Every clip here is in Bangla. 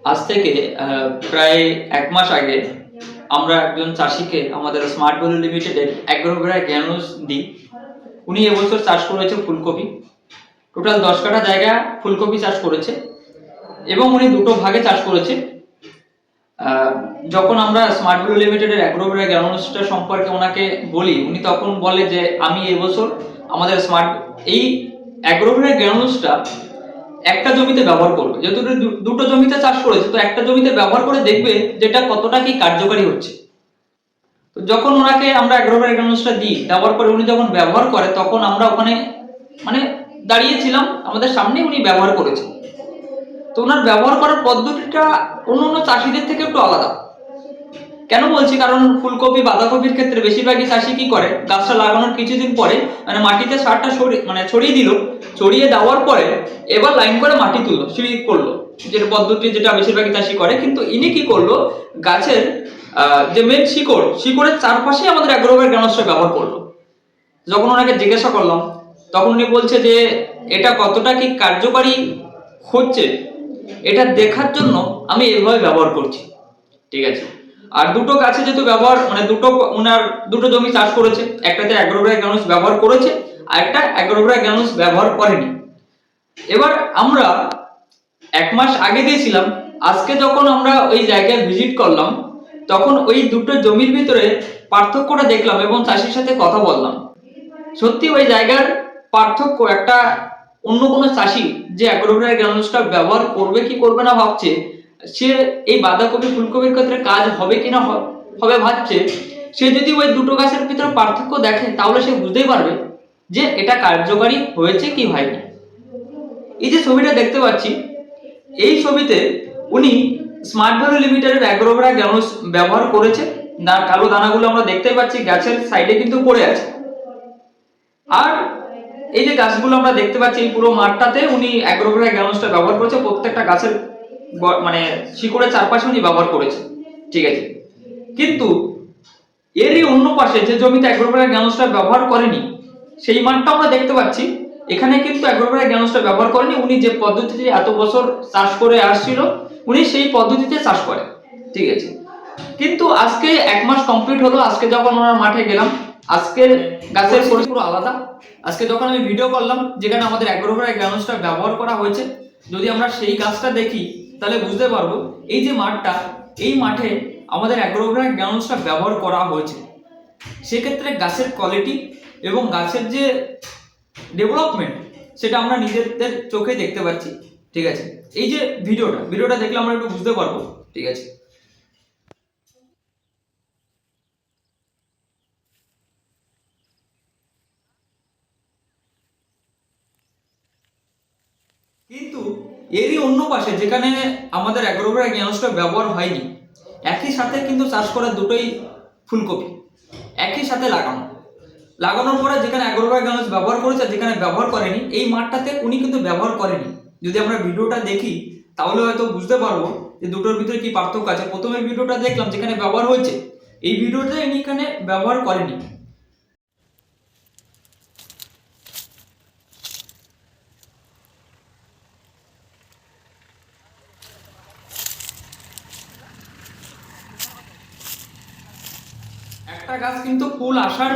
আজ থেকে প্রায় ১ মাস আগে আমরা একজন চাষিকে আমাদের স্মার্ট ভ্যালু লিমিটেডের অ্যাগ্রোভেরা জ্ঞানস দিই। উনি এবছর চাষ করেছে ফুলকপি। টোটাল ১০ কাঠা জায়গা ফুলকপি চাষ করেছে এবং উনি দুটো ভাগে চাষ করেছে। যখন আমরা স্মার্ট ভ্যালু লিমিটেডের অ্যাগ্রোভেরা জ্ঞানসটা সম্পর্কে ওনাকে বলি, উনি তখন বলে যে আমি এবছর আমাদের এই অ্যাগ্রোভেরা জ্ঞানসটা একটা জমিতে ব্যবহার করবে। যেহেতু দুটো জমিতে চাষ করেছে, তো একটা জমিতে ব্যবহার করে দেখবে যেটা কতটা কি কার্যকারী হচ্ছে। তো যখন ওনাকে আমরা অ্যাগ্রোভেরা জ্ঞানসটা দিই, দেওয়ার পরে উনি যখন ব্যবহার করে তখন আমরা ওখানে মানে দাঁড়িয়েছিলাম, আমাদের সামনে উনি ব্যবহার করেছে। তো ওনার ব্যবহার করার পদ্ধতিটা অন্য চাষিদের থেকে একটু আলাদা। কেন বলছি, কারণ ফুলকপি বাঁধাকপির ক্ষেত্রে বেশিরভাগই চাষি কি করে, গাছটা লাগানোর কিছুদিন পরে মাটিতে সারটা ছড়িয়ে দিল, ছড়িয়ে দেওয়ার পরে এবার লাইন করে মাটি তুললো, সিঁড়ি করলো, যেটা পদ্ধতি যেটা বেশিরভাগই চাষি করে। কিন্তু ইনি কি করলো, গাছের যে মেন শিকড়ের চারপাশে আমাদের অ্যাগ্রোভেরা জ্ঞানসটা ব্যবহার করলো। যখন ওনাকে জিজ্ঞাসা করলাম তখন উনি বলছে যে এটা কতটা কি কার্যকারী হচ্ছে এটা দেখার জন্য আমি এভাবে ব্যবহার করছি। ঠিক আছে। আর দুটো গাছে যেহেতু ব্যবহার ওনার দুটো জমি চাষ করেছে, একটাতে অ্যাগ্রোভেরা জ্ঞানস ব্যবহার করেছে আর একটা অ্যাগ্রোভেরা জ্ঞানস ব্যবহার করেনি। এবার আমরা ১ মাস আগে দিয়েছিলাম, আজকে যখন আমরা ওই জায়গায় ভিজিট করলাম তখন ওই দুটো জমির ভিতরে পার্থক্যটা দেখলাম এবং চাষির সাথে কথা বললাম। সত্যি ওই জায়গার পার্থক্য, একটা অন্য কোনো চাষি যে অ্যাগ্রোভেরা জ্ঞানসটা ব্যবহার করবে কি করবে না ভাবছে, সে এই বাঁধাকপি ফুলকপির ক্ষেত্রে কাজ হবে কিনা হবে ভাবছে, সে যদি ওই দুটো গাছের ভিতরে পার্থক্য দেখে তাহলে সে বুঝতেই পারবে যে এটা কার্যকারী হয়েছে কি হয়নি। এই যে ছবিটা দেখতে পাচ্ছি, এই ছবিতে উনি স্মার্ট ভ্যালু লিমিটেডের অ্যাগ্রোভেরা জ্ঞানস ব্যবহার করেছে। কালো দানাগুলো আমরা দেখতে পাচ্ছি গাছের সাইডে কিন্তু পড়ে আছে। আর এই যে গাছগুলো আমরা দেখতে পাচ্ছি, এই পুরো মাঠটাতে উনি অ্যাগ্রোভেরা জ্ঞানসটা ব্যবহার করেছে, প্রত্যেকটা গাছের শিকড়ের চারপাশে উনি ব্যবহার করেছে। ঠিক আছে। কিন্তু এরই অন্য পাশে যে জমিতে অ্যাগ্রোভেরা জ্ঞানসটা ব্যবহার করেনি, সেই মাঠটা আমরা দেখতে পাচ্ছি, এখানে কিন্তু অ্যাগ্রোভেরা জ্ঞানসটা ব্যবহার করেনি। উনি যে পদ্ধতিতে এত বছর চাষ করে আসছিল, উনি সেই পদ্ধতিতে চাষ করে। ঠিক আছে। কিন্তু আজকে ১ মাস কমপ্লিট হলো, আজকে যখন ওনার মাঠে গেলাম, আজকের গাছের পুরো আলাদা। আজকে যখন আমি ভিডিও করলাম যেখানে আমাদের অ্যাগ্রোভেরা জ্ঞানসটা ব্যবহার করা হয়েছে, যদি আমরা সেই গাছটা দেখি তাহলে বুঝতে পারবো এই যে মাঠটা, এই মাঠে আমাদের অ্যাগ্রোভেরা জ্ঞানসটা ব্যবহার করা হয়েছে। সেক্ষেত্রে গাছের কোয়ালিটি এবং গাছের যে ডেভেলপমেন্ট সেটা আমরা নিজেদের চোখে দেখতে পাচ্ছি। ঠিক আছে। এই যে ভিডিওটা দেখলে আমরা একটু বুঝতে পারবো। ঠিক আছে। কিন্তু এরই অন্য পাশে যেখানে আমাদের অ্যাগ্রোভেরা জ্ঞানসটা ব্যবহার হয়নি, একই সাথে কিন্তু চাষ করা দুটোই ফুলকপি একই সাথে লাগানোর পরে যেখানে অ্যাগ্রোভেরা জ্ঞানস ব্যবহার করেছে, যেখানে ব্যবহার করেনি, এই মাঠটাতে উনি কিন্তু ব্যবহার করেনি। যদি আমরা ভিডিওটা দেখি তাহলে হয়তো বুঝতে পারবো যে দুটোর ভিতরে কি পার্থক্য আছে। প্রথমে ভিডিওটা দেখলাম যেখানে ব্যবহার হয়েছে, এই ভিডিওটা ইনি এখানে ব্যবহার করেনি। একটা গাছ কিন্তু ফুল আসার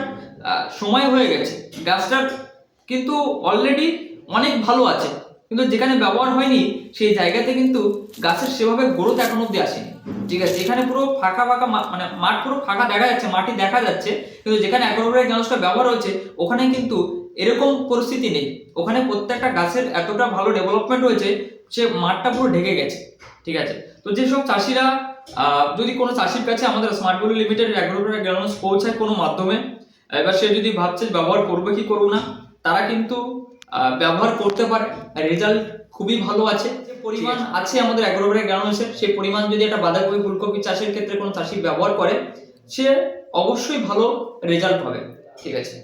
সময় হয়ে গেছে, গাছটার কিন্তু অলরেডি অনেক ভালো আছে, কিন্তু যেখানে ব্যবহার হয়নি সেই জায়গাতে কিন্তু গাছের সেভাবে গ্রোথ এখন অব্দি আসেনি। ঠিক আছে। এখানে পুরো ফাঁকা মাঠ পুরো ফাঁকা দেখা যাচ্ছে, মাটি দেখা যাচ্ছে, কিন্তু যেখানে অ্যাগ্রোভেরা জ্ঞানসটা ব্যবহার হচ্ছে ওখানে কিন্তু এরকম পরিস্থিতি নেই। ওখানে প্রত্যেকটা গাছের এতটা ভালো ডেভেলপমেন্ট হয়েছে, সে মাঠটা পুরো ঢেকে গেছে। ঠিক আছে। তো যেসব চাষিরা যদি কোনো চাষির কাছে আমাদের স্মার্ট ভ্যালু লিমিটেডের অ্যাগ্রোভেরা জ্ঞানস পৌঁছায় কোনো মাধ্যমে, এবার সে যদি ভাবছে ব্যবহার করবে কি করবো না, তারা কিন্তু ব্যবহার করতে পারে। রেজাল্ট খুবই ভালো আছে। যে পরিমাণ আছে আমাদের অ্যাগ্রোভেরা জ্ঞানসের, সেই পরিমাণ যদি একটা বাঁধাকপি ফুলকপি চাষের ক্ষেত্রে কোনো চাষি ব্যবহার করে, সে অবশ্যই ভালো রেজাল্ট পাবে। ঠিক আছে।